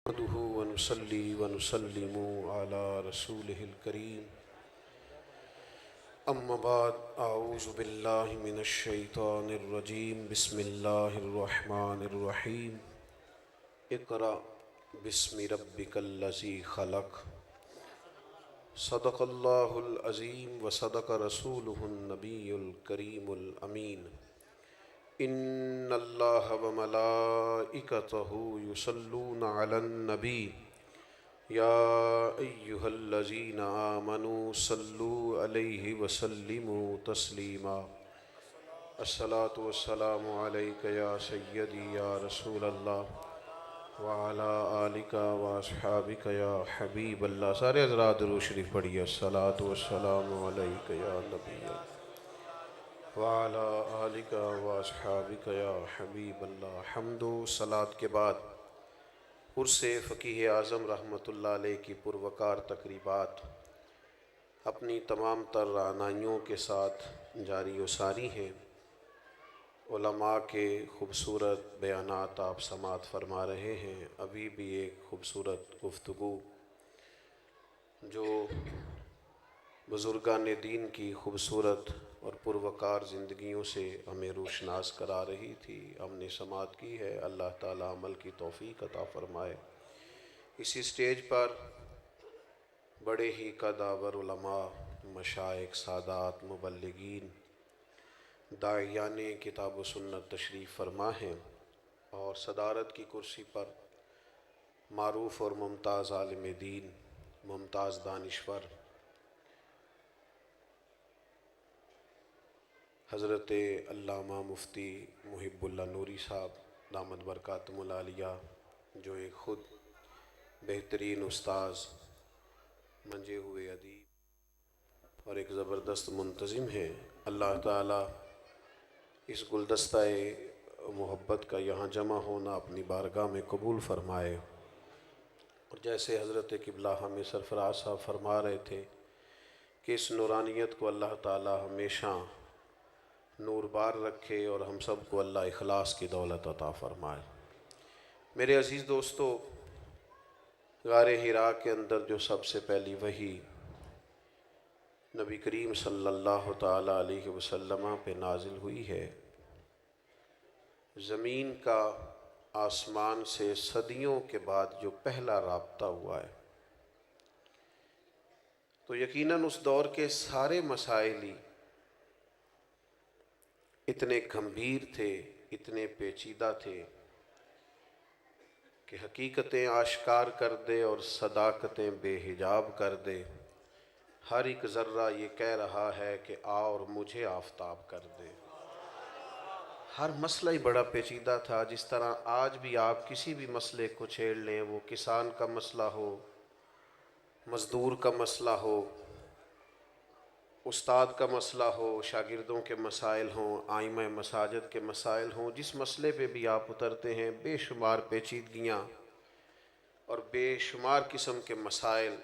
نحمده ونصلي ونسلم على رسوله الكريم اما بعد اعوذ باللہ من الشیطان الرجیم بسم اللہ الرحمن الرحیم اقرأ بسم ربک الذی خلق صدق اللہ العظیم وصدق رسولہ النبی الکریم الامین ان اللہ وملائکتہ یصلون علی النبی یا ایہا الذین آمنوا صلوا علیہ وسلموا تسلیما الصلاۃ والسلام علیک یا سیدی یا رسول اللہ وعلی آلک واصحابک یا حبیب اللہ۔ سارے حضرات درود شریف پڑھیے۔ الصلاۃ والسلام علیک یا نبی اللہ وعلی آلک واصحابک یا حبیب اللہ۔ حمد و صلاۃ کے بعد عرس فقیہ اعظم رحمۃ اللہ علیہ کی پروقار تقریبات اپنی تمام تر رعنائیوں کے ساتھ جاری و ساری ہیں۔ علماء کے خوبصورت بیانات آپ سماعت فرما رہے ہیں۔ ابھی بھی ایک خوبصورت گفتگو جو بزرگان دین کی خوبصورت اور پروقار زندگیوں سے ہمیں روشناس کرا رہی تھی، ہم نے سماعت کی ہے۔ اللہ تعالیٰ عمل کی توفیق عطا فرمائے۔ اسی سٹیج پر بڑے ہی قداور علماء، مشائخ، سادات، مبلغین، داعیان کتاب و سنت تشریف فرما ہیں، اور صدارت کی کرسی پر معروف اور ممتاز عالم دین، ممتاز دانشور حضرت علامہ مفتی محب اللہ نوری صاحب دامت برکاتہم العالیہ، جو ایک خود بہترین استاذ، منجے ہوئے ادیب اور ایک زبردست منتظم ہیں۔ اللہ تعالیٰ اس گلدستہ محبت کا یہاں جمع ہونا اپنی بارگاہ میں قبول فرمائے، اور جیسے حضرت قبلہ ہمیں سرفراز صاحب فرما رہے تھے کہ اس نورانیت کو اللہ تعالیٰ ہمیشہ نور بار رکھے، اور ہم سب کو اللہ اخلاص کی دولت عطا فرمائے۔ میرے عزیز دوستو، غار حراء کے اندر جو سب سے پہلی وحی نبی کریم صلی اللہ تعالیٰ علیہ وسلم پہ نازل ہوئی ہے، زمین کا آسمان سے صدیوں کے بعد جو پہلا رابطہ ہوا ہے، تو یقیناً اس دور کے سارے مسائل ہی اتنے گھمبیر تھے، اتنے پیچیدہ تھے کہ حقیقتیں آشکار کر دے اور صداقتیں بے حجاب کر دے۔ ہر ایک ذرہ یہ کہہ رہا ہے کہ آ اور مجھے آفتاب کر دے۔ ہر مسئلہ ہی بڑا پیچیدہ تھا۔ جس طرح آج بھی آپ کسی بھی مسئلے کو چھیڑ لیں، وہ کسان کا مسئلہ ہو، مزدور کا مسئلہ ہو، استاد کا مسئلہ ہو، شاگردوں کے مسائل ہوں، ائمہ مساجد کے مسائل ہوں، جس مسئلے پہ بھی آپ اترتے ہیں، بے شمار پیچیدگیاں اور بے شمار قسم کے مسائل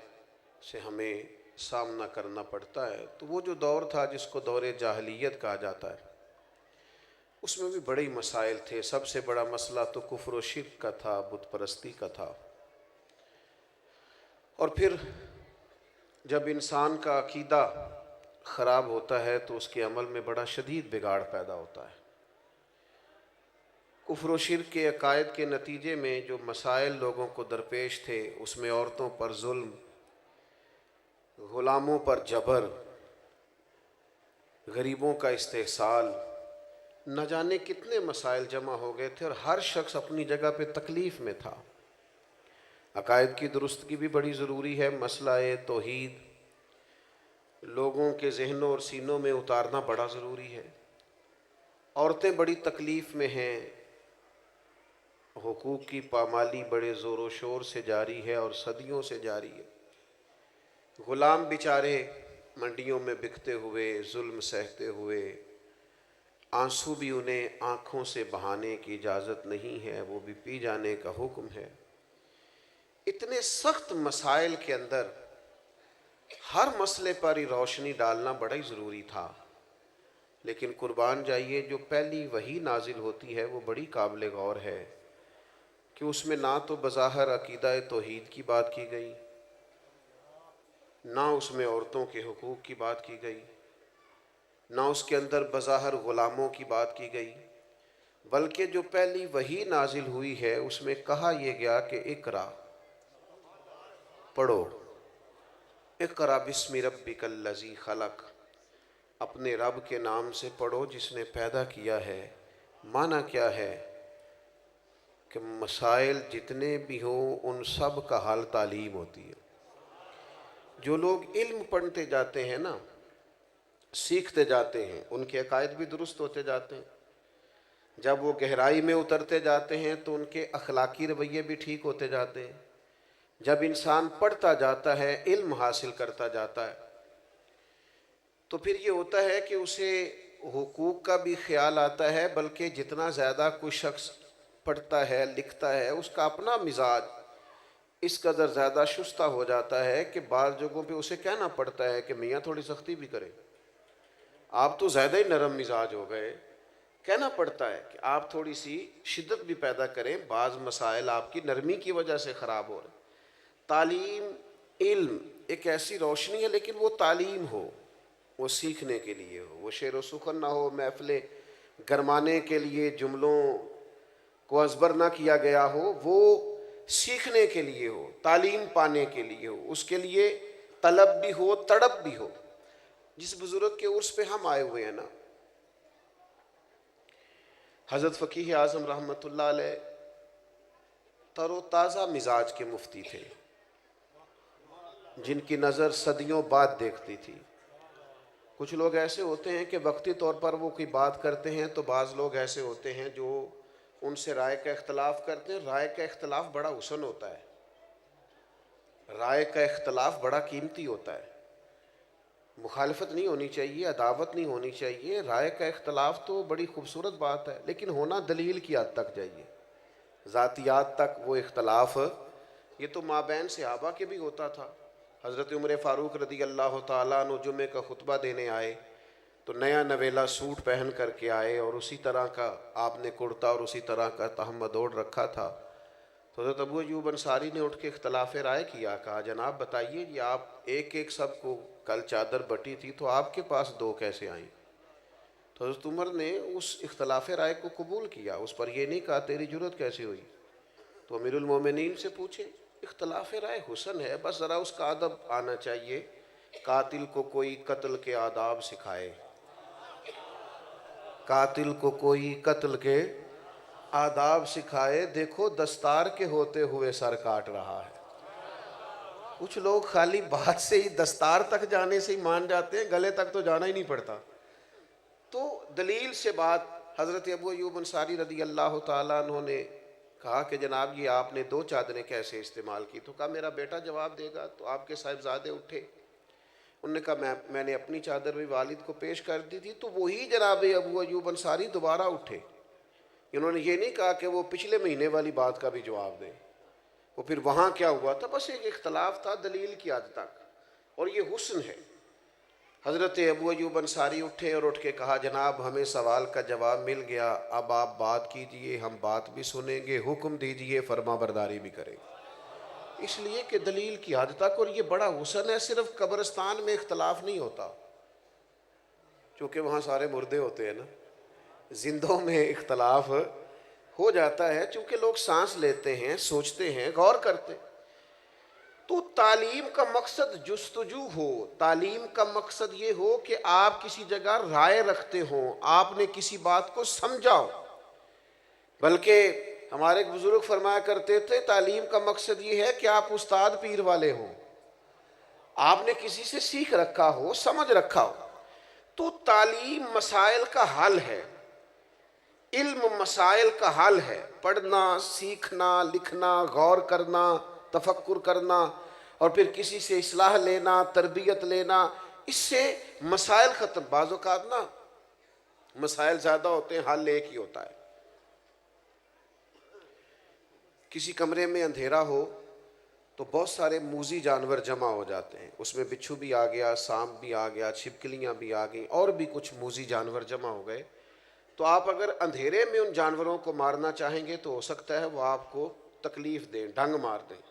سے ہمیں سامنا کرنا پڑتا ہے۔ تو وہ جو دور تھا جس کو دور جاہلیت کہا جاتا ہے، اس میں بھی بڑے ہی مسائل تھے۔ سب سے بڑا مسئلہ تو کفر و شرک کا تھا، بت پرستی کا تھا۔ اور پھر جب انسان کا عقیدہ خراب ہوتا ہے تو اس کے عمل میں بڑا شدید بگاڑ پیدا ہوتا ہے۔ کفر و شرک کے عقائد کے نتیجے میں جو مسائل لوگوں کو درپیش تھے، اس میں عورتوں پر ظلم، غلاموں پر جبر، غریبوں کا استحصال، نہ جانے کتنے مسائل جمع ہو گئے تھے، اور ہر شخص اپنی جگہ پہ تکلیف میں تھا۔ عقائد کی درستگی بھی بڑی ضروری ہے۔ مسئلہ توحید لوگوں کے ذہنوں اور سینوں میں اتارنا بڑا ضروری ہے۔ عورتیں بڑی تکلیف میں ہیں، حقوق کی پامالی بڑے زور و شور سے جاری ہے اور صدیوں سے جاری ہے۔ غلام بیچارے منڈیوں میں بکتے ہوئے، ظلم سہتے ہوئے، آنسو بھی انہیں آنکھوں سے بہانے کی اجازت نہیں ہے، وہ بھی پی جانے کا حکم ہے۔ اتنے سخت مسائل کے اندر ہر مسئلے پر ہی روشنی ڈالنا بڑا ہی ضروری تھا۔ لیکن قربان جائیے، جو پہلی وحی نازل ہوتی ہے وہ بڑی قابل غور ہے۔ کہ اس میں نہ تو بظاہر عقیدہ توحید کی بات کی گئی، نہ اس میں عورتوں کے حقوق کی بات کی گئی، نہ اس کے اندر بظاہر غلاموں کی بات کی گئی، بلکہ جو پہلی وحی نازل ہوئی ہے اس میں کہا یہ گیا کہ اقرا، پڑھو، اقرا بسم ربک الذی خلق، اپنے رب کے نام سے پڑھو جس نے پیدا کیا ہے۔ معنی کیا ہے کہ مسائل جتنے بھی ہوں ان سب کا حل تعلیم ہوتی ہے۔ جو لوگ علم پڑھتے جاتے ہیں نا، سیکھتے جاتے ہیں، ان کے عقائد بھی درست ہوتے جاتے ہیں۔ جب وہ گہرائی میں اترتے جاتے ہیں تو ان کے اخلاقی رویے بھی ٹھیک ہوتے جاتے ہیں۔ جب انسان پڑھتا جاتا ہے، علم حاصل کرتا جاتا ہے، تو پھر یہ ہوتا ہے کہ اسے حقوق کا بھی خیال آتا ہے، بلکہ جتنا زیادہ کوئی شخص پڑھتا ہے لکھتا ہے اس کا اپنا مزاج اس قدر زیادہ شستہ ہو جاتا ہے کہ بعض جگہوں پہ اسے کہنا پڑتا ہے کہ میاں تھوڑی سختی بھی کریں، آپ تو زیادہ ہی نرم مزاج ہو گئے۔ کہنا پڑتا ہے کہ آپ تھوڑی سی شدت بھی پیدا کریں، بعض مسائل آپ کی نرمی کی وجہ سے خراب ہو رہے ہیں۔ تعلیم، علم ایک ایسی روشنی ہے، لیکن وہ تعلیم ہو، وہ سیکھنے کے لیے ہو، وہ شعر و سخن نہ ہو، محفلیں گرمانے کے لیے جملوں کو ازبر نہ کیا گیا ہو، وہ سیکھنے کے لیے ہو، تعلیم پانے کے لیے ہو، اس کے لیے طلب بھی ہو، تڑپ بھی ہو۔ جس بزرگ کے عرس پہ ہم آئے ہوئے ہیں نا، حضرت فقیہ اعظم رحمۃ اللہ علیہ تر و تازہ مزاج کے مفتی تھے، جن کی نظر صدیوں بعد دیکھتی تھی۔ کچھ لوگ ایسے ہوتے ہیں کہ وقتی طور پر وہ کوئی بات کرتے ہیں، تو بعض لوگ ایسے ہوتے ہیں جو ان سے رائے کا اختلاف کرتے ہیں۔ رائے کا اختلاف بڑا حسن ہوتا ہے، رائے کا اختلاف بڑا قیمتی ہوتا ہے، مخالفت نہیں ہونی چاہیے، عداوت نہیں ہونی چاہیے۔ رائے کا اختلاف تو بڑی خوبصورت بات ہے، لیکن ہونا دلیل کی حد تک چاہیے، ذاتیات تک وہ اختلاف۔ یہ تو مابین صحابہ کے بھی ہوتا تھا۔ حضرت عمر فاروق رضی اللہ تعالیٰ عنہ جمعے کا خطبہ دینے آئے تو نیا نویلا سوٹ پہن کر کے آئے، اور اسی طرح کا آپ نے کرتا اور اسی طرح کا تہمد اوڑھ رکھا تھا۔ تو حضرت ابو ایوب انصاری نے اٹھ کے اختلاف رائے کیا، کہا جناب بتائیے یہ آپ ایک ایک سب کو کل چادر بٹی تھی تو آپ کے پاس دو کیسے آئیں؟ تو حضرت عمر نے اس اختلاف رائے کو قبول کیا، اس پر یہ نہیں کہا تیری جرت کیسے ہوئی۔ تو امیر المومنین سے پوچھے، اختلاف رائے حسن ہے، بس ذرا اس کا ادب آنا چاہیے۔ قاتل کو کوئی قتل کے آداب سکھائے، قاتل کو کوئی قتل کے آداب سکھائے، دیکھو دستار کے ہوتے ہوئے سر کاٹ رہا ہے۔ کچھ لوگ خالی بات سے ہی، دستار تک جانے سے ہی مان جاتے ہیں، گلے تک تو جانا ہی نہیں پڑتا۔ تو دلیل سے بات، حضرت ابو ایوب انصاری رضی اللہ تعالیٰ عنہ نے کہا کہ جناب یہ آپ نے دو چادریں کیسے استعمال کی؟ تو کہا میرا بیٹا جواب دے گا۔ تو آپ کے صاحبزادے اٹھے، انہوں نے کہا میں نے اپنی چادر بھی والد کو پیش کر دی تھی۔ تو وہی جناب ابو ایوب انصاری دوبارہ اٹھے، انہوں نے یہ نہیں کہا کہ وہ پچھلے مہینے والی بات کا بھی جواب دیں۔ وہ پھر وہاں کیا ہوا تھا؟ بس ایک اختلاف تھا دلیل کی حد تک، اور یہ حسن ہے۔ حضرت ابو ایوب انصاری اٹھے اور اٹھ کے کہا جناب ہمیں سوال کا جواب مل گیا، اب آپ بات کیجئے، ہم بات بھی سنیں گے، حکم دیجئے، فرما برداری بھی کریں گے۔ اس لیے کہ دلیل کی حد تک، اور یہ بڑا حسن ہے۔ صرف قبرستان میں اختلاف نہیں ہوتا، چونکہ وہاں سارے مردے ہوتے ہیں نا، زندوں میں اختلاف ہو جاتا ہے، چونکہ لوگ سانس لیتے ہیں، سوچتے ہیں، غور کرتے ہیں۔ تو تعلیم کا مقصد جستجو ہو، تعلیم کا مقصد یہ ہو کہ آپ کسی جگہ رائے رکھتے ہوں، آپ نے کسی بات کو سمجھا ہو۔ بلکہ ہمارے ایک بزرگ فرمایا کرتے تھے تعلیم کا مقصد یہ ہے کہ آپ استاد پیر والے ہوں، آپ نے کسی سے سیکھ رکھا ہو، سمجھ رکھا ہو۔ تو تعلیم مسائل کا حل ہے، علم مسائل کا حل ہے۔ پڑھنا، سیکھنا، لکھنا، غور کرنا، تفکر کرنا، اور پھر کسی سے اصلاح لینا، تربیت لینا، اس سے مسائل ختم۔ بعض اوقات نا مسائل زیادہ ہوتے ہیں، حل ایک ہی ہوتا ہے۔ کسی کمرے میں اندھیرا ہو تو بہت سارے موذی جانور جمع ہو جاتے ہیں، اس میں بچھو بھی آ گیا، سانپ بھی آ گیا، چھپکلیاں بھی آ گئیں، اور بھی کچھ موذی جانور جمع ہو گئے۔ تو آپ اگر اندھیرے میں ان جانوروں کو مارنا چاہیں گے تو ہو سکتا ہے وہ آپ کو تکلیف دیں، ڈنگ مار دیں،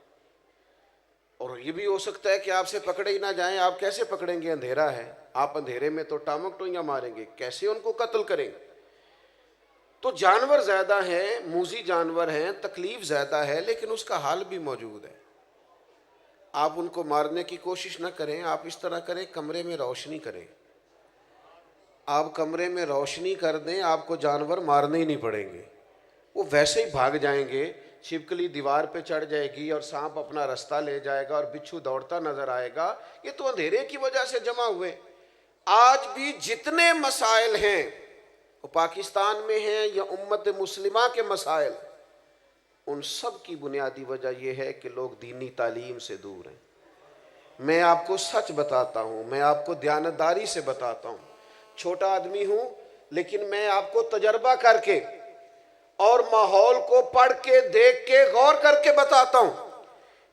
اور یہ بھی ہو سکتا ہے کہ آپ سے پکڑے ہی نہ جائیں. آپ کیسے پکڑیں گے؟ اندھیرا ہے. آپ اندھیرے میں تو ٹامک ٹوئیاں ماریں گے، کیسے ان کو قتل کریں گے؟ تو جانور زیادہ ہیں، موذی جانور ہیں، تکلیف زیادہ ہے، لیکن اس کا حل بھی موجود ہے. آپ ان کو مارنے کی کوشش نہ کریں. آپ اس طرح کریں، کمرے میں روشنی کریں. آپ کمرے میں روشنی کر دیں، آپ کو جانور مارنے ہی نہیں پڑیں گے، وہ ویسے ہی بھاگ جائیں گے. چھپکلی دیوار پہ چڑھ جائے گی اور سانپ اپنا رستہ لے جائے گا اور بچھو دوڑتا نظر آئے گا. یہ تو اندھیرے کی وجہ سے جمع ہوئے. آج بھی جتنے مسائل ہیں وہ پاکستان میں ہیں یا امت مسلمہ کے مسائل، ان سب کی بنیادی وجہ یہ ہے کہ لوگ دینی تعلیم سے دور ہیں. میں آپ کو سچ بتاتا ہوں، میں آپ کو دیانتداری سے بتاتا ہوں. چھوٹا آدمی ہوں، لیکن میں آپ کو تجربہ کر کے اور ماحول کو پڑھ کے، دیکھ کے، غور کر کے بتاتا ہوں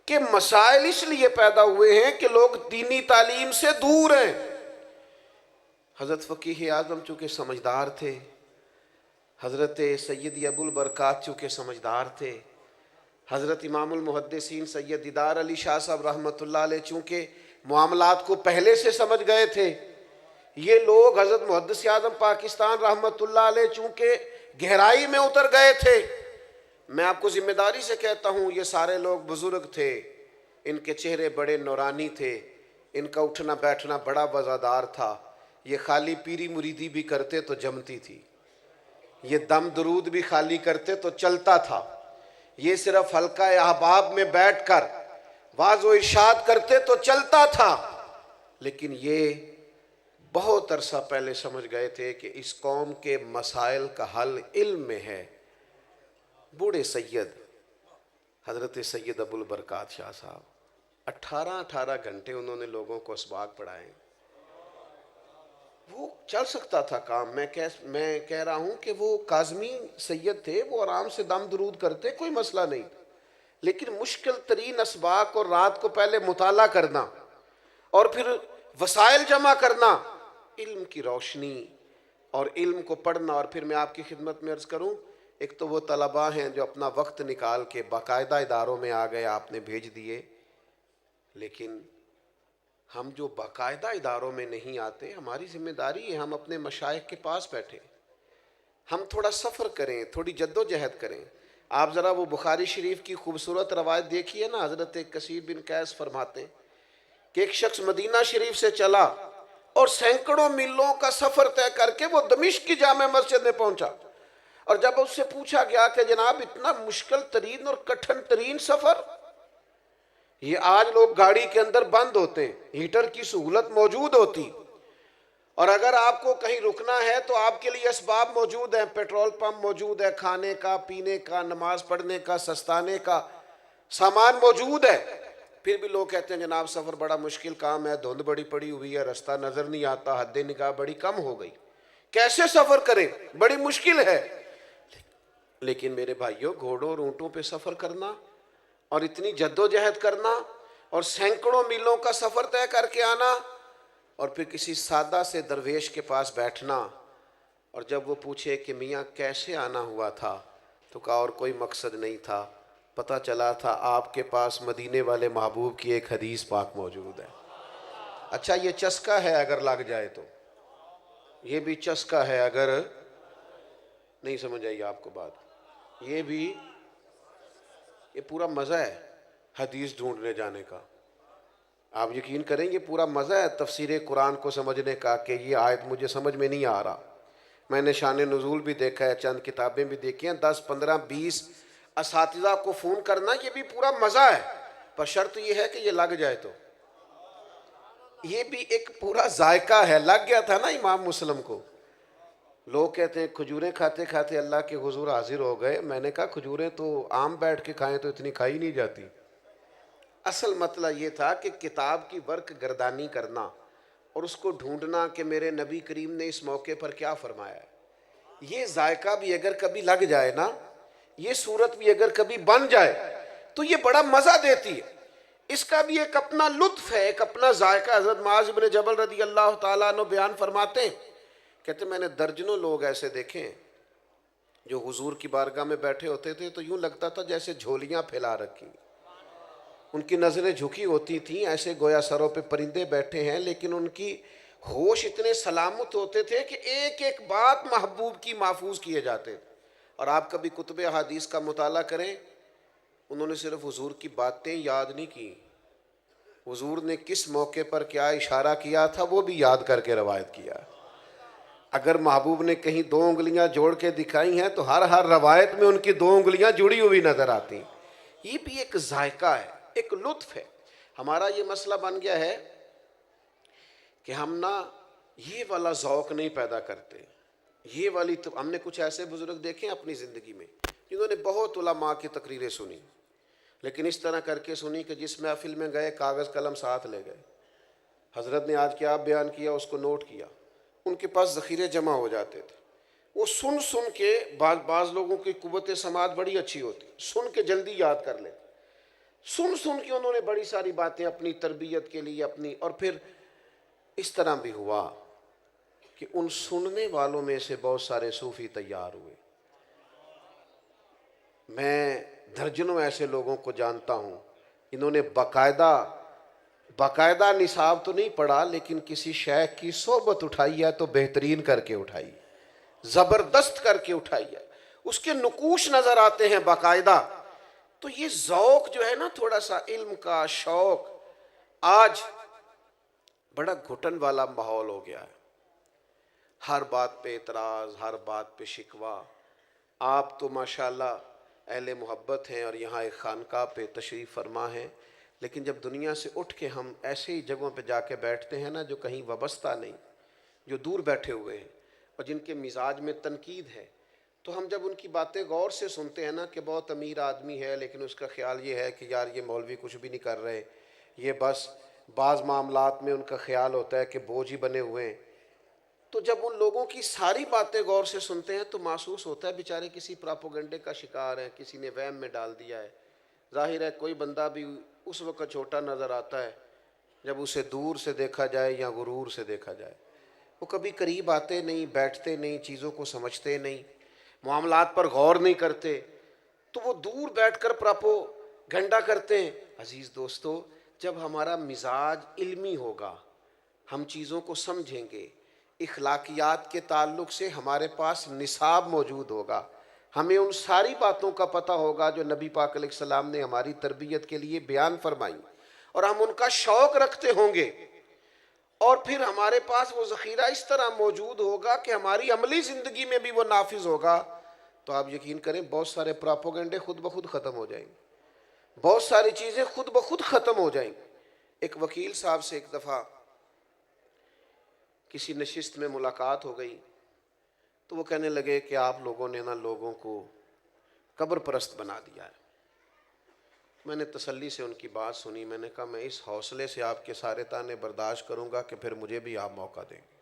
کہ مسائل اس لیے پیدا ہوئے ہیں کہ لوگ دینی تعلیم سے دور ہیں. حضرت فقیہ اعظم چونکہ سمجھدار تھے، حضرت سید ابو البرکات چونکہ سمجھدار تھے، حضرت امام المحدثین سید دیدار علی شاہ صاحب رحمۃ اللہ علیہ چونکہ معاملات کو پہلے سے سمجھ گئے تھے، یہ لوگ حضرت محدث اعظم پاکستان رحمۃ اللہ علیہ چونکہ گہرائی میں اتر گئے تھے. میں آپ کو ذمہ داری سے کہتا ہوں، یہ سارے لوگ بزرگ تھے، ان کے چہرے بڑے نورانی تھے، ان کا اٹھنا بیٹھنا بڑا وزادار تھا. یہ خالی پیری مریدی بھی کرتے تو جمتی تھی، یہ دم درود بھی خالی کرتے تو چلتا تھا، یہ صرف حلقہ احباب میں بیٹھ کر واعظ و ارشاد کرتے تو چلتا تھا. لیکن یہ بہت عرصہ پہلے سمجھ گئے تھے کہ اس قوم کے مسائل کا حل علم میں ہے. بوڑھے سید حضرت سید ابو البرکات شاہ صاحب 18 گھنٹے انہوں نے لوگوں کو اسباق پڑھائے. وہ چل سکتا تھا کام. میں کہہ رہا ہوں کہ وہ کاظمی سید تھے، وہ آرام سے دم درود کرتے، کوئی مسئلہ نہیں. لیکن مشکل ترین اسباق اور رات کو پہلے مطالعہ کرنا اور پھر وسائل جمع کرنا، علم کی روشنی اور علم کو پڑھنا. اور پھر میں آپ کی خدمت میں عرض کروں، ایک تو وہ طلباء ہیں جو اپنا وقت نکال کے باقاعدہ اداروں میں آ گئے، آپ نے بھیج دیے. لیکن ہم جو باقاعدہ اداروں میں نہیں آتے، ہماری ذمہ داری ہے ہم اپنے مشائخ کے پاس بیٹھیں، ہم تھوڑا سفر کریں، تھوڑی جد و جہد کریں. آپ ذرا وہ بخاری شریف کی خوبصورت روایت دیکھیے نا. حضرت کثیر بن قیس فرماتے ہیں کہ ایک شخص مدینہ شریف سے چلا اور سینکڑوں میلوں کا سفر طے کر کے وہ دمشق کی جامع مسجد میں پہنچا. اور جب اس سے پوچھا گیا کہ جناب اتنا مشکل ترین اور کٹھن ترین سفر، یہ آج لوگ گاڑی کے اندر بند ہوتے ہیں، ہیٹر کی سہولت موجود ہوتی، اور اگر آپ کو کہیں رکنا ہے تو آپ کے لیے اسباب موجود ہیں، پیٹرول پمپ موجود ہے، کھانے کا، پینے کا، نماز پڑھنے کا، سستانے کا سامان موجود ہے. پھر بھی لوگ کہتے ہیں جناب سفر بڑا مشکل کام ہے، دھند بڑی پڑی ہوئی ہے، رستہ نظر نہیں آتا، حد نگاہ بڑی کم ہو گئی، کیسے سفر کریں، بڑی مشکل ہے. لیکن میرے بھائیوں، گھوڑوں اور اونٹوں پہ سفر کرنا اور اتنی جد و جہد کرنا اور سینکڑوں میلوں کا سفر طے کر کے آنا اور پھر کسی سادہ سے درویش کے پاس بیٹھنا، اور جب وہ پوچھے کہ میاں کیسے آنا ہوا تھا تو کہا اور کوئی مقصد نہیں تھا، پتہ چلا تھا آپ کے پاس مدینے والے محبوب کی ایک حدیث پاک موجود ہے. اچھا یہ چسکا ہے اگر لگ جائے تو، یہ بھی چسکا ہے اگر نہیں سمجھ آئی آپ کو بات، یہ بھی، یہ پورا مزہ ہے حدیث ڈھونڈنے جانے کا. آپ یقین کریں یہ پورا مزہ ہے تفسیر قرآن کو سمجھنے کا کہ یہ آیت مجھے سمجھ میں نہیں آ رہا. میں نے شان نزول بھی دیکھا ہے، چند کتابیں بھی دیکھی ہیں، 10 15 20 اساتذہ کو فون کرنا، یہ بھی پورا مزہ ہے، پر شرط یہ ہے کہ یہ لگ جائے تو. یہ بھی ایک پورا ذائقہ ہے. لگ گیا تھا نا امام مسلم کو. لوگ کہتے ہیں کھجوریں کھاتے کھاتے اللہ کے حضور حاضر ہو گئے. میں نے کہا کھجوریں تو عام بیٹھ کے کھائیں تو اتنی کھائی نہیں جاتی. اصل مسئلہ یہ تھا کہ کتاب کی ورق گردانی کرنا اور اس کو ڈھونڈنا کہ میرے نبی کریم نے اس موقع پر کیا فرمایا ہے. یہ ذائقہ بھی اگر کبھی لگ جائے نا، یہ صورت بھی اگر کبھی بن جائے تو یہ بڑا مزہ دیتی ہے. اس کا بھی ایک اپنا لطف ہے، ایک اپنا ذائقہ. حضرت معاذ بن جبل رضی اللہ تعالیٰ عنہ بیان فرماتے ہیں، کہتے میں نے درجنوں لوگ ایسے دیکھے ہیں جو حضور کی بارگاہ میں بیٹھے ہوتے تھے تو یوں لگتا تھا جیسے جھولیاں پھیلا رکھی، ان کی نظریں جھکی ہوتی تھیں ایسے گویا سروں پہ پرندے بیٹھے ہیں، لیکن ان کی ہوش اتنے سلامت ہوتے تھے کہ ایک ایک بات محبوب کی محفوظ کیے جاتے تھے۔ اور آپ کبھی کتب احادیث کا مطالعہ کریں، انہوں نے صرف حضور کی باتیں یاد نہیں کی، حضور نے کس موقع پر کیا اشارہ کیا تھا وہ بھی یاد کر کے روایت کیا۔ اگر محبوب نے کہیں 2 انگلیاں جوڑ کے دکھائی ہیں تو ہر روایت میں ان کی 2 انگلیاں جڑی ہوئی نظر آتی ہیں۔ یہ بھی ایک ذائقہ ہے، ایک لطف ہے۔ ہمارا یہ مسئلہ بن گیا ہے کہ ہم نہ یہ والا ذوق نہیں پیدا کرتے، یہ والی ہم نے کچھ ایسے بزرگ دیکھے ہیں اپنی زندگی میں جنہوں نے بہت علماء کی تقریریں سنی، لیکن اس طرح کر کے سنی کہ جس محفل میں گئے کاغذ قلم ساتھ لے گئے، حضرت نے آج کیا بیان کیا اس کو نوٹ کیا، ان کے پاس ذخیرے جمع ہو جاتے تھے۔ وہ سن کے بعض لوگوں کی قوت سماعت بڑی اچھی ہوتی، سن کے جلدی یاد کر لے، سن کے انہوں نے بڑی ساری باتیں اپنی تربیت کے لیے اپنی، اور پھر اس طرح بھی ہوا کہ ان سننے والوں میں سے بہت سارے صوفی تیار ہوئے۔ میں درجنوں ایسے لوگوں کو جانتا ہوں انہوں نے باقاعدہ نصاب تو نہیں پڑھا، لیکن کسی شیخ کی صحبت اٹھائی ہے تو بہترین کر کے اٹھائی، زبردست کر کے اٹھائی ہے، اس کے نقوش نظر آتے ہیں باقاعدہ۔ تو یہ ذوق جو ہے نا، تھوڑا سا علم کا شوق، آج بڑا گھٹن والا ماحول ہو گیا ہے، ہر بات پہ اعتراض، ہر بات پہ شکوہ۔ آپ تو ماشاءاللہ اہل محبت ہیں اور یہاں ایک خانقاہ پہ تشریف فرما ہیں، لیکن جب دنیا سے اٹھ کے ہم ایسے ہی جگہوں پہ جا کے بیٹھتے ہیں نا جو کہیں وابستہ نہیں، جو دور بیٹھے ہوئے ہیں اور جن کے مزاج میں تنقید ہے، تو ہم جب ان کی باتیں غور سے سنتے ہیں نا کہ بہت امیر آدمی ہے لیکن اس کا خیال یہ ہے کہ یار یہ مولوی کچھ بھی نہیں کر رہے، یہ بس بعض معاملات میں ان کا خیال ہوتا ہے کہ بوجھ ہی بنے ہوئے ہیں، تو جب ان لوگوں کی ساری باتیں غور سے سنتے ہیں تو محسوس ہوتا ہے بیچارے کسی پراپوگنڈے کا شکار ہیں، کسی نے وہم میں ڈال دیا ہے۔ ظاہر ہے کوئی بندہ بھی اس وقت چھوٹا نظر آتا ہے جب اسے دور سے دیکھا جائے یا غرور سے دیکھا جائے، وہ کبھی قریب آتے نہیں، بیٹھتے نہیں، چیزوں کو سمجھتے نہیں، معاملات پر غور نہیں کرتے، تو وہ دور بیٹھ کر پراپوگنڈا کرتے ہیں۔ عزیز دوستو، جب ہمارا مزاج علمی ہوگا، ہم چیزوں کو سمجھیں گے، اخلاقیات کے تعلق سے ہمارے پاس نصاب موجود ہوگا، ہمیں ان ساری باتوں کا پتہ ہوگا جو نبی پاک علیہ السلام نے ہماری تربیت کے لیے بیان فرمائی، اور ہم ان کا شوق رکھتے ہوں گے، اور پھر ہمارے پاس وہ ذخیرہ اس طرح موجود ہوگا کہ ہماری عملی زندگی میں بھی وہ نافذ ہوگا، تو آپ یقین کریں بہت سارے پراپوگنڈے خود بخود ختم ہو جائیں گے، بہت ساری چیزیں خود بخود ختم ہو جائیں گی۔ ایک وکیل صاحب سے ایک دفعہ کسی نشست میں ملاقات ہو گئی تو وہ کہنے لگے کہ آپ لوگوں نے نا لوگوں کو قبر پرست بنا دیا ہے۔ میں نے تسلی سے ان کی بات سنی، میں نے کہا میں اس حوصلے سے آپ کے سارے تانے برداشت کروں گا کہ پھر مجھے بھی آپ موقع دیں گے۔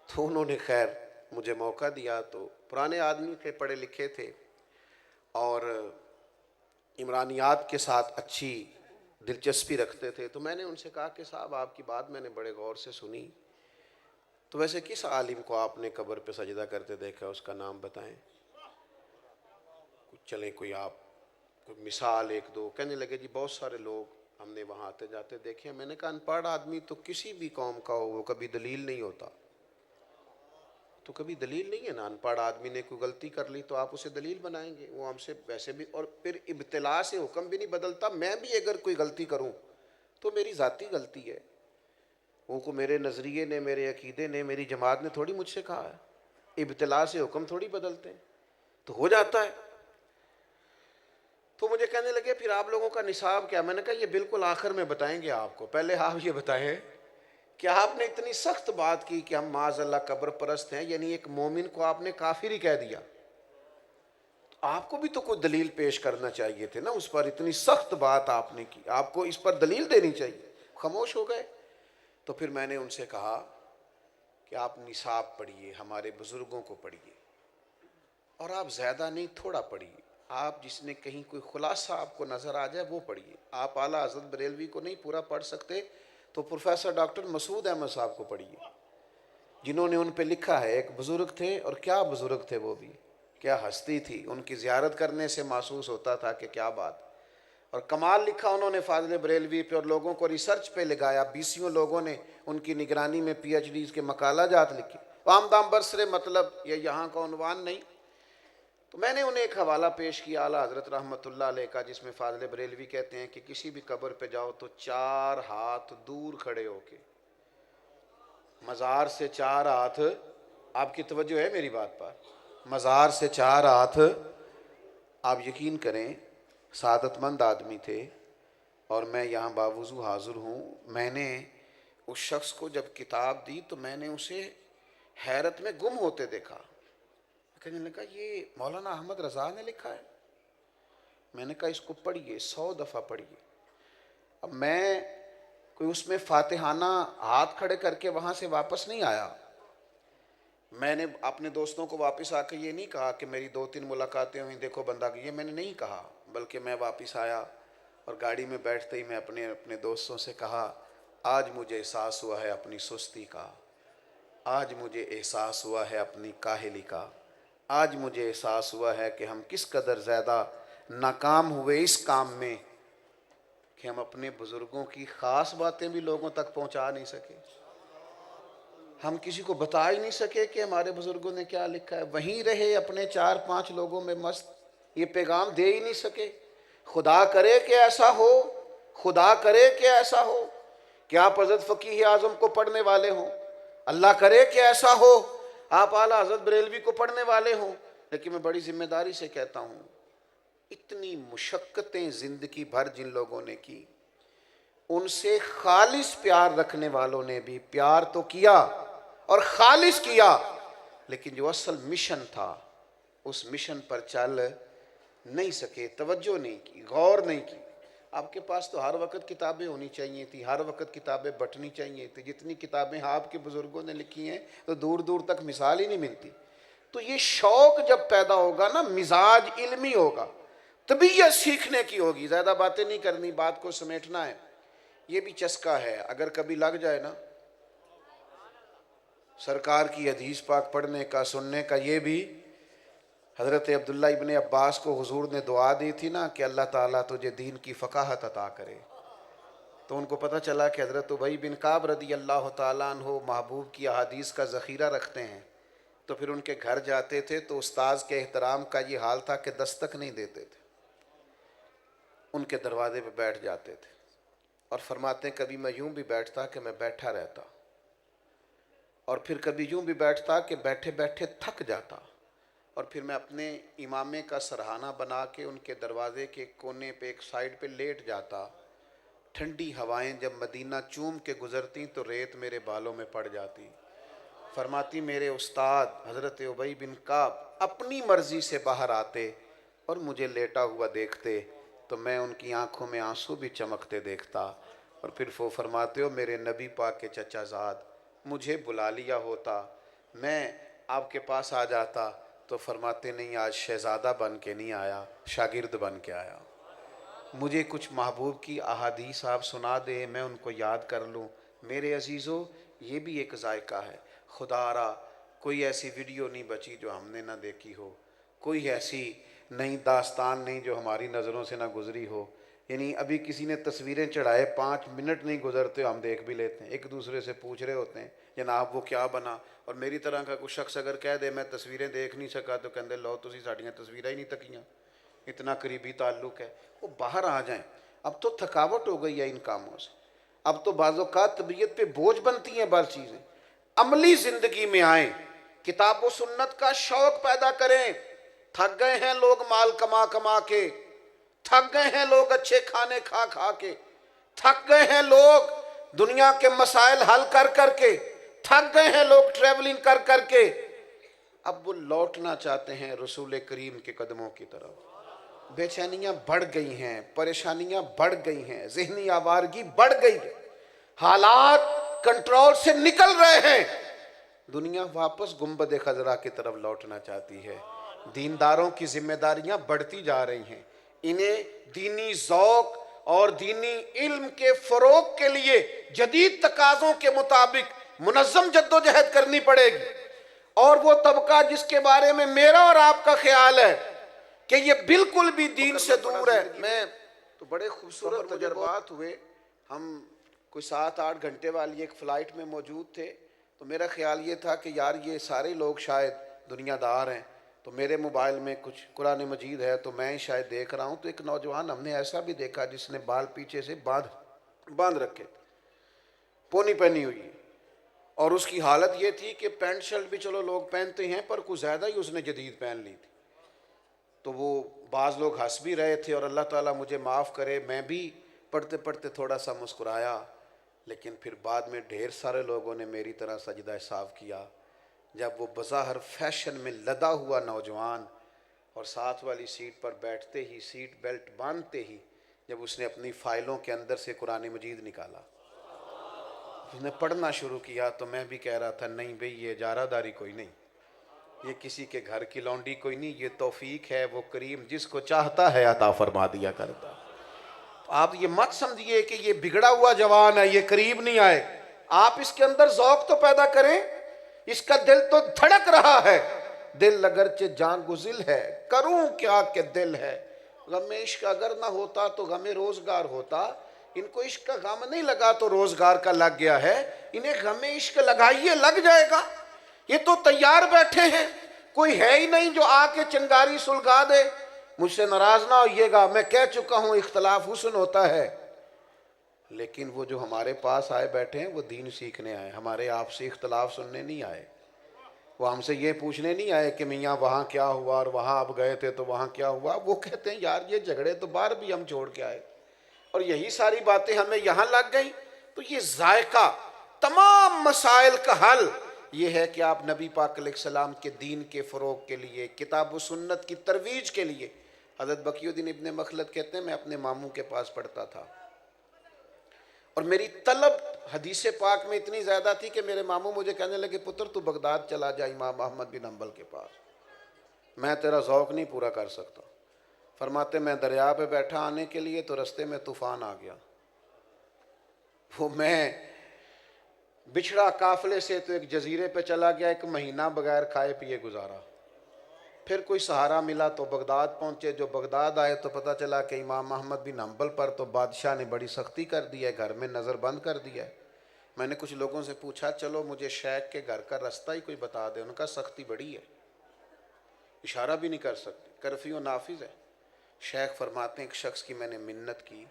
تو انہوں نے خیر مجھے موقع دیا، تو پرانے آدمی تھے، پڑھے لکھے تھے اور عمرانیات کے ساتھ اچھی دلچسپی رکھتے تھے، تو میں نے ان سے کہا کہ صاحب آپ کی بات میں نے بڑے غور سے سنی، تو ویسے کس عالم کو آپ نے قبر پہ سجدہ کرتے دیکھا، اس کا نام بتائیں، چلیں کوئی آپ کوئی مثال ایک دو۔ کہنے لگے جی بہت سارے لوگ ہم نے وہاں آتے جاتے دیکھے ہیں۔ میں نے کہا ان پڑھ آدمی تو کسی بھی قوم کا ہو وہ کبھی دلیل نہیں ہوتا، تو کبھی دلیل نہیں ہے نا، ان پڑھ آدمی نے کوئی غلطی کر لی تو آپ اسے دلیل بنائیں گے، وہ ہم سے ویسے بھی، اور پھر ابتلا سے حکم بھی نہیں بدلتا، میں بھی اگر کوئی غلطی کروں تو میری ذاتی غلطی ہے، وہ کو میرے نظریے نے، میرے عقیدے نے، میری جماعت نے تھوڑی مجھ سے کہا ہے، ابتلا سے حکم تھوڑی بدلتے ہیں، تو ہو جاتا ہے۔ تو مجھے کہنے لگے پھر آپ لوگوں کا نصاب کیا؟ میں نے کہا یہ بالکل آخر میں بتائیں گے آپ کو، پہلے آپ یہ بتائیں کہ آپ نے اتنی سخت بات کی کہ ہم معاذ اللہ قبر پرست ہیں، یعنی ایک مومن کو آپ نے کافر ہی کہہ دیا، آپ کو بھی تو کوئی دلیل پیش کرنا چاہیے تھے نا، اس پر اتنی سخت بات آپ نے کی، آپ کو اس پر دلیل دینی چاہیے، خاموش ہو گئے۔ تو پھر میں نے ان سے کہا کہ آپ نصاب پڑھیے، ہمارے بزرگوں کو پڑھیے، اور آپ زیادہ نہیں تھوڑا پڑھیے، آپ جس نے کہیں کوئی خلاصہ آپ کو نظر آ جائے وہ پڑھیے، آپ اعلیٰ حضرت بریلوی کو نہیں پورا پڑھ سکتے تو پروفیسر ڈاکٹر مسعود احمد صاحب کو پڑھیے، جنہوں نے ان پہ لکھا ہے. ایک بزرگ تھے، اور کیا بزرگ تھے وہ بھی، کیا ہستی تھی. ان کی زیارت کرنے سے محسوس ہوتا تھا کہ کیا بات. اور کمال لکھا انہوں نے فاضل بریلوی پہ، اور لوگوں کو ریسرچ پہ لگایا. 20 لوگوں نے ان کی نگرانی میں پی ایچ ڈیز کے مقالہ جات لکھے. عام دام برسرے مطلب یہ یہاں کا عنوان نہیں. تو میں نے انہیں ایک حوالہ پیش کیا اعلیٰ حضرت رحمۃ اللہ علیہ کا، جس میں فاضل بریلوی کہتے ہیں کہ کسی بھی قبر پہ جاؤ تو 4 ہاتھ دور کھڑے ہو کے، مزار سے 4 ہاتھ. آپ کی توجہ ہے میری بات پر؟ مزار سے 4 ہاتھ. آپ یقین کریں سعادت مند آدمی تھے، اور میں یہاں باوضو حاضر ہوں. میں نے اس شخص کو جب کتاب دی تو میں نے اسے حیرت میں گم ہوتے دیکھا. کہنے لگا یہ مولانا احمد رضا نے لکھا ہے. میں نے کہا اس کو پڑھیے، 100 دفعہ پڑھیے. اب میں کوئی اس میں فاتحانہ ہاتھ کھڑے کر کے وہاں سے واپس نہیں آیا. میں نے اپنے دوستوں کو واپس آ کے یہ نہیں کہا کہ میری 2-3 ملاقاتیں ہوئیں، دیکھو بندہ، یہ میں نے نہیں کہا. بلکہ میں واپس آیا اور گاڑی میں بیٹھتے ہی میں اپنے دوستوں سے کہا آج مجھے احساس ہوا ہے اپنی سستی کا، آج مجھے احساس ہوا ہے اپنی کاہلی کا، آج مجھے احساس ہوا ہے کہ ہم کس قدر زیادہ ناکام ہوئے اس کام میں کہ ہم اپنے بزرگوں کی خاص باتیں بھی لوگوں تک پہنچا نہیں سکے. ہم کسی کو بتا ہی نہیں سکے کہ ہمارے بزرگوں نے کیا لکھا ہے. وہیں رہے اپنے 4-5 لوگوں میں مست، یہ پیغام دے ہی نہیں سکے. خدا کرے کہ ایسا ہو، خدا کرے کہ ایسا ہو کہ آپ حضرت فقیہ اعظم کو پڑھنے والے ہوں. اللہ کرے کہ ایسا ہو آپ اعلیٰ حضرت بریلوی کو پڑھنے والے ہوں. لیکن میں بڑی ذمہ داری سے کہتا ہوں، اتنی مشقتیں زندگی بھر جن لوگوں نے کی، ان سے خالص پیار رکھنے والوں نے بھی پیار تو کیا اور خالص کیا، لیکن جو اصل مشن تھا اس مشن پر چل نہیں سکے، توجہ نہیں کی، غور نہیں کی. آپ کے پاس تو ہر وقت کتابیں ہونی چاہیے تھی، ہر وقت کتابیں بٹنی چاہیے تھی. جتنی کتابیں آپ کے بزرگوں نے لکھی ہیں تو دور دور تک مثال ہی نہیں ملتی. تو یہ شوق جب پیدا ہوگا نا، مزاج علمی ہوگا، طبیعت سیکھنے کی ہوگی. زیادہ باتیں نہیں کرنی، بات کو سمیٹنا ہے. یہ بھی چسکا ہے، اگر کبھی لگ جائے نا سرکار کی حدیث پاک پڑھنے کا، سننے کا. یہ بھی حضرت عبداللہ ابن عباس کو حضور نے دعا دی تھی نا کہ اللہ تعالیٰ تجھے دین کی فقاہت عطا کرے. تو ان کو پتہ چلا کہ حضرت ابی بن کعب رضی اللہ تعالیٰ عنہ محبوب کی احادیث کا ذخیرہ رکھتے ہیں. تو پھر ان کے گھر جاتے تھے تو استاذ کے احترام کا یہ حال تھا کہ دستک نہیں دیتے تھے، ان کے دروازے پہ بیٹھ جاتے تھے. اور فرماتے ہیں کبھی میں یوں بھی بیٹھتا کہ میں بیٹھا رہتا، اور پھر کبھی یوں بھی بیٹھتا کہ بیٹھے بیٹھے تھک جاتا، اور پھر میں اپنے امامے کا سرہانہ بنا کے ان کے دروازے کے کونے پہ ایک سائیڈ پہ لیٹ جاتا. ٹھنڈی ہوائیں جب مدینہ چوم کے گزرتی تو ریت میرے بالوں میں پڑ جاتی. فرماتی میرے استاد حضرت ابی بن کعب اپنی مرضی سے باہر آتے اور مجھے لیٹا ہوا دیکھتے تو میں ان کی آنکھوں میں آنسو بھی چمکتے دیکھتا. اور پھر وہ فرماتے ہو میرے نبی پاک کے چچا زاد مجھے بلا لیا ہوتا، میں آپ کے پاس آ جاتا. تو فرماتے نہیں، آج شہزادہ بن کے نہیں آیا، شاگرد بن کے آیا. مجھے کچھ محبوب کی احادیث آپ سنا دے، میں ان کو یاد کر لوں. میرے عزیزو یہ بھی ایک ذائقہ ہے. خدا را کوئی ایسی ویڈیو نہیں بچی جو ہم نے نہ دیکھی ہو، کوئی ایسی نئی داستان نہیں جو ہماری نظروں سے نہ گزری ہو. یعنی ابھی کسی نے تصویریں چڑھائے، 5 منٹ نہیں گزرتے ہم دیکھ بھی لیتے ہیں. ایک دوسرے سے پوچھ رہے ہوتے ہیں جناب وہ کیا بنا. اور میری طرح کا کوئی شخص اگر کہہ دے میں تصویریں دیکھ نہیں سکا تو کہندے لو تسی ساڈیاں تصویریں ہی نہیں تکیاں، اتنا قریبی تعلق ہے. وہ باہر آ جائیں. اب تو تھکاوٹ ہو گئی ہے ان کاموں سے، اب تو بعض اوقات طبیعت پہ بوجھ بنتی ہیں بعض چیزیں. عملی زندگی میں آئیں، کتاب و سنت کا شوق پیدا کریں. تھک گئے ہیں لوگ مال کما کما کے، تھک گئے ہیں لوگ اچھے کھانے کھا کھا کے، تھک گئے ہیں لوگ دنیا کے مسائل حل کر کر کے، تھک گئے ہیں لوگ ٹریولنگ کر کر کے. اب وہ لوٹنا چاہتے ہیں رسول کریم کے قدموں کی طرف. بے چینیاں بڑھ گئی ہیں، پریشانیاں بڑھ گئی ہیں، ذہنی آوارگی بڑھ گئی ہے، حالات کنٹرول سے نکل رہے ہیں. دنیا واپس گنبد خضرا کی طرف لوٹنا چاہتی ہے. دینداروں کی ذمہ داریاں بڑھتی جا رہی ہیں. انہیں دینی ذوق اور دینی علم کے فروغ کے لیے جدید تقاضوں کے مطابق منظم جدوجہد کرنی پڑے گی. اور وہ طبقہ جس کے بارے میں میرا اور آپ کا خیال ہے کہ یہ بالکل بھی دین سے دور ہے. میں تو بڑے خوبصورت تجربات ہوئے. ہم کوئی 7-8 گھنٹے والی ایک فلائٹ میں موجود تھے. تو میرا خیال یہ تھا کہ یار یہ سارے لوگ شاید دنیا دار ہیں. تو میرے موبائل میں کچھ قرآن مجید ہے تو میں شاید دیکھ رہا ہوں. تو ایک نوجوان ہم نے ایسا بھی دیکھا جس نے بال پیچھے سے باندھ رکھے، پونی پہنی ہوئی. اور اس کی حالت یہ تھی کہ پینٹ شرٹ بھی چلو لوگ پہنتے ہیں پر کچھ زیادہ ہی اس نے جدید پہن لی تھی. تو وہ بعض لوگ ہنس بھی رہے تھے، اور اللہ تعالیٰ مجھے معاف کرے میں بھی پڑھتے پڑھتے تھوڑا سا مسکرایا. لیکن پھر بعد میں ڈھیر سارے لوگوں نے میری طرح سجدہ صاف کیا جب وہ بظاہر فیشن میں لدا ہوا نوجوان اور ساتھ والی سیٹ پر بیٹھتے ہی سیٹ بیلٹ باندھتے ہی جب اس نے اپنی فائلوں کے اندر سے قرآن مجید نکالا، اس نے پڑھنا شروع کیا. تو میں بھی کہہ رہا تھا نہیں بھئی یہ اجارہ داری کوئی نہیں، یہ کسی کے گھر کی لونڈی کوئی نہیں، یہ توفیق ہے وہ کریم جس کو چاہتا ہے عطا فرما دیا کرتا. آپ یہ مت سمجھیے کہ یہ بگڑا ہوا جوان ہے یہ قریب نہیں آئے. آپ اس کے اندر ذوق تو پیدا کریں. اس کا دل تو دھڑک رہا ہے، دل اگرچہ جان گزل ہے، کروں کیا کہ دل ہے. غم عشق اگر نہ ہوتا تو غم روزگار ہوتا. ان کو عشق کا غم نہیں لگا تو روزگار کا لگ گیا ہے. انہیں غم عشق لگائیے لگ جائے گا. یہ تو تیار بیٹھے ہیں، کوئی ہے ہی نہیں جو آ کے چنگاری سلگا دے. مجھ سے ناراض نہ ہوئیے گا، میں کہہ چکا ہوں اختلاف حسن ہوتا ہے. لیکن وہ جو ہمارے پاس آئے بیٹھے ہیں وہ دین سیکھنے آئے، ہمارے آپ سے اختلاف سننے نہیں آئے. وہ ہم سے یہ پوچھنے نہیں آئے کہ میاں وہاں کیا ہوا اور وہاں آپ گئے تھے تو وہاں کیا ہوا. وہ کہتے ہیں یار یہ جھگڑے تو باہر بھی ہم چھوڑ کے آئے اور یہی ساری باتیں ہمیں یہاں لگ گئیں. تو یہ ذائقہ تمام مسائل کا حل یہ ہے کہ آپ نبی پاک علیہ السلام کے دین کے فروغ کے لیے، کتاب و سنت کی ترویج کے لیے. حضرت بقی الدین ابن مخلد کہتے ہیں میں اپنے ماموں کے پاس پڑھتا تھا اور میری طلب حدیث پاک میں اتنی زیادہ تھی کہ میرے ماموں مجھے کہنے لگے پتر تو بغداد چلا جا امام احمد بن حنبل کے پاس، میں تیرا ذوق نہیں پورا کر سکتا. فرماتے میں دریا پہ بیٹھا آنے کے لیے تو رستے میں طوفان آ گیا. وہ میں بچھڑا قافلے سے تو ایک جزیرے پہ چلا گیا، 1 مہینہ بغیر کھائے پیے گزارا. پھر کوئی سہارا ملا تو بغداد پہنچے. جو بغداد آئے تو پتہ چلا کہ امام احمد بن حنبل پر تو بادشاہ نے بڑی سختی کر دی ہے، گھر میں نظر بند کر دیا ہے. میں نے کچھ لوگوں سے پوچھا چلو مجھے شیخ کے گھر کا رستہ ہی کوئی بتا دے. ان کا سختی بڑی ہے، اشارہ بھی نہیں کر سکتے، کرفیو نافذ ہے. شیخ فرماتے ہیں ایک شخص کی میں نے منت کی،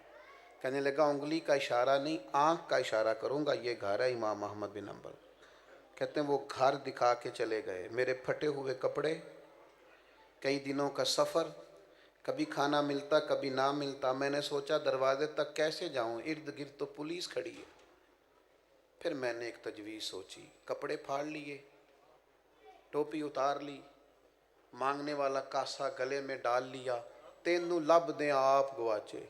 کہنے لگا انگلی کا اشارہ نہیں آنکھ کا اشارہ کروں گا، یہ گھر ہے امام احمد بن حنبل. کہتے ہیں وہ گھر دکھا کے چلے گئے. میرے پھٹے ہوئے کپڑے، کئی دنوں کا سفر، کبھی کھانا ملتا کبھی نہ ملتا. میں نے سوچا دروازے تک کیسے جاؤں، ارد گرد تو پولیس کھڑی ہے. پھر میں نے ایک تجویز سوچی، کپڑے پھاڑ لیے، ٹوپی اتار لی، مانگنے والا کاسا گلے میں ڈال لیا. تینوں لب دیں آپ گواچے،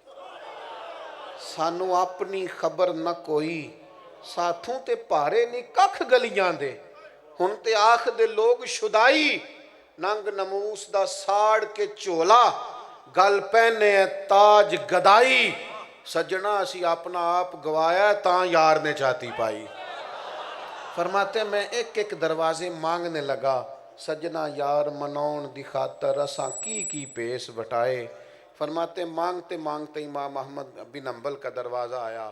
سانو اپنی خبر نہ کوئی، ساتھوں تے پارے نہیں ککھ گلیاں دے. ہن تے آخ دے لوگ شدائی، ننگ نموس دا ساڑ کے چولا، گل پہنے تاج گدائی. سجنا اسی اپنا آپ گوایا تاں یار نے چاہتی پائی. فرماتے میں ایک ایک دروازے مانگنے لگا، سجنا یار منون دی خاطر اساں کی پیس بٹائے. فرماتے مانگتے مانگتے امام احمد بن حنبل کا دروازہ آیا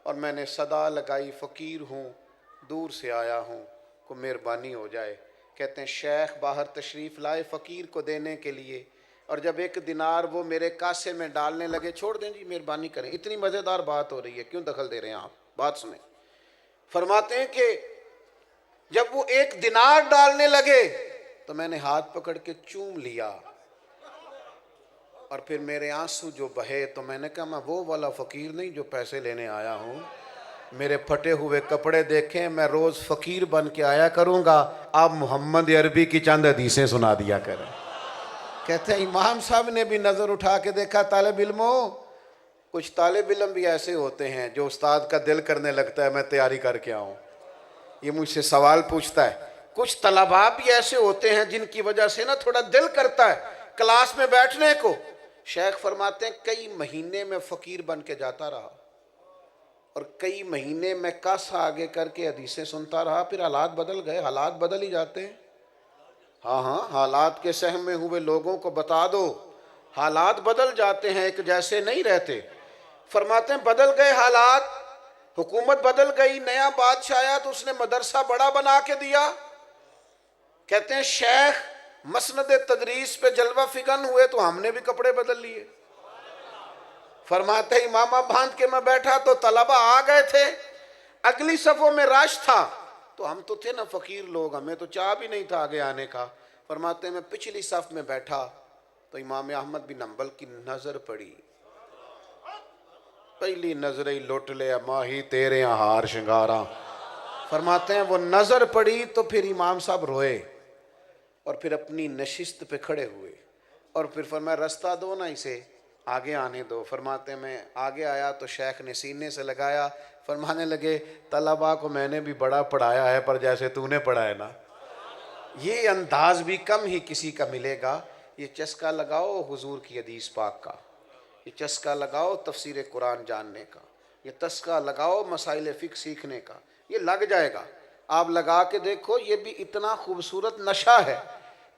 اور میں نے صدا لگائی فقیر ہوں دور سے آیا ہوں، کو مہربانی ہو جائے. کہتے ہیں شیخ باہر تشریف لائے فقیر کو دینے کے لیے، اور جب 1 دینار وہ میرے کاسے میں ڈالنے لگے، چھوڑ دیں جی مہربانی کریں، اتنی مزیدار بات ہو رہی ہے کیوں دخل دے رہے ہیں آپ، بات سنیں. فرماتے ہیں کہ جب وہ 1 دینار ڈالنے لگے تو میں نے ہاتھ پکڑ کے چوم لیا اور پھر میرے آنسو جو بہے تو میں نے کہا میں وہ والا فقیر نہیں جو پیسے لینے آیا ہوں. میرے پھٹے ہوئے کپڑے دیکھیں، میں روز فقیر بن کے آیا کروں گا، آپ محمد عربی کی چند حدیثیں سنا دیا کریں. کہتے ہیں امام صاحب نے بھی نظر اٹھا کے دیکھا. طالب علموں، کچھ طالب علم بھی ایسے ہوتے ہیں جو استاد کا دل کرنے لگتا ہے میں تیاری کر کے آؤں، یہ مجھ سے سوال پوچھتا ہے. کچھ طلباء بھی ایسے ہوتے ہیں جن کی وجہ سے نا تھوڑا دل کرتا ہے کلاس میں بیٹھنے کو. شیخ فرماتے ہیں کئی مہینے میں فقیر بن کے جاتا رہا اور کئی مہینے میں کس آگے کر کے حدیثیں سنتا رہا، پھر حالات بدل گئے۔ حالات بدل ہی جاتے ہیں۔ ہاں ہاں، حالات کے سہم میں ہوئے لوگوں کو بتا دو، حالات بدل جاتے ہیں، ایک جیسے نہیں رہتے۔ فرماتے ہیں بدل گئے حالات، حکومت بدل گئی، نیا بادشاہ آیا تو اس نے مدرسہ بڑا بنا کے دیا۔ کہتے ہیں شیخ مسند تدریس پہ جلوہ فگن ہوئے تو ہم نے بھی کپڑے بدل لیے۔ فرماتے ہیں امامہ باندھ کے میں بیٹھا تو طلبہ آ گئے تھے، اگلی صفوں میں رش تھا، تو ہم تو تھے نا فقیر لوگ، ہمیں تو چاہ بھی نہیں تھا آگے آنے کا۔ فرماتے ہیں میں پچھلی صف میں بیٹھا تو امام احمد بن حنبل کی نظر پڑی، پہلی نظر ہی لوٹ لے ماہی تیرے ہار شنگاراں۔ فرماتے ہیں وہ نظر پڑی تو پھر امام صاحب روئے اور پھر اپنی نشست پہ کھڑے ہوئے اور پھر فرمایا رستہ دو نا اسے، آگے آنے دو۔ فرماتے ہیں میں آگے آیا تو شیخ نے سینے سے لگایا، فرمانے لگے طلباء کو میں نے بھی بڑا پڑھایا ہے پر جیسے تو نے پڑھا ہے نا۔ یہ انداز بھی کم ہی کسی کا ملے گا۔ یہ چسکا لگاؤ حضور کی حدیث پاک کا، یہ چسکا لگاؤ تفسیر قرآن جاننے کا، یہ چسکا لگاؤ مسائل فقہ سیکھنے کا، یہ لگ جائے گا۔ آپ لگا کے دیکھو، یہ بھی اتنا خوبصورت نشہ ہے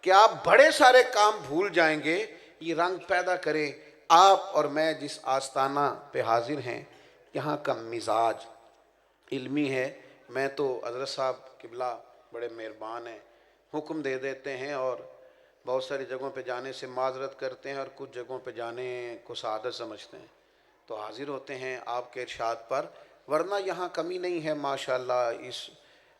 کہ آپ بڑے سارے کام بھول جائیں گے۔ یہ رنگ پیدا کرے۔ آپ اور میں جس آستانہ پہ حاضر ہیں، یہاں کا مزاج علمی ہے۔ میں تو حضرت صاحب قبلہ بڑے مہربان ہیں، حکم دے دیتے ہیں اور بہت ساری جگہوں پہ جانے سے معذرت کرتے ہیں اور کچھ جگہوں پہ جانے کو سعادت سمجھتے ہیں، تو حاضر ہوتے ہیں آپ کے ارشاد پر، ورنہ یہاں کمی نہیں ہے ماشاءاللہ۔ اس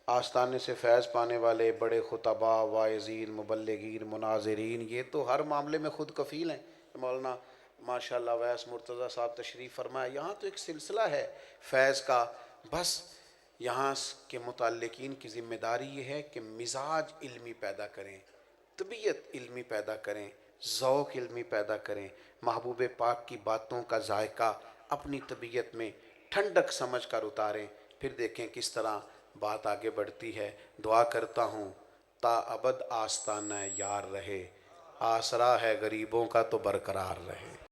آستانے سے فیض پانے والے بڑے خطباء، واعظین، مبلغین، مناظرین، یہ تو ہر معاملے میں خود کفیل ہیں۔ مولانا ماشاءاللہ ویس مرتضیٰ صاحب تشریف فرمایا، یہاں تو ایک سلسلہ ہے فیض کا، بس یہاں کے متعلقین کی ذمہ داری یہ ہے کہ مزاج علمی پیدا کریں، طبیعت علمی پیدا کریں، ذوق علمی پیدا کریں، محبوب پاک کی باتوں کا ذائقہ اپنی طبیعت میں ٹھنڈک سمجھ کر اتاریں، پھر دیکھیں کس طرح بات آگے بڑھتی ہے۔ دعا کرتا ہوں تا ابد آستانہ یار رہے، آسرا ہے غریبوں کا تو برقرار رہے۔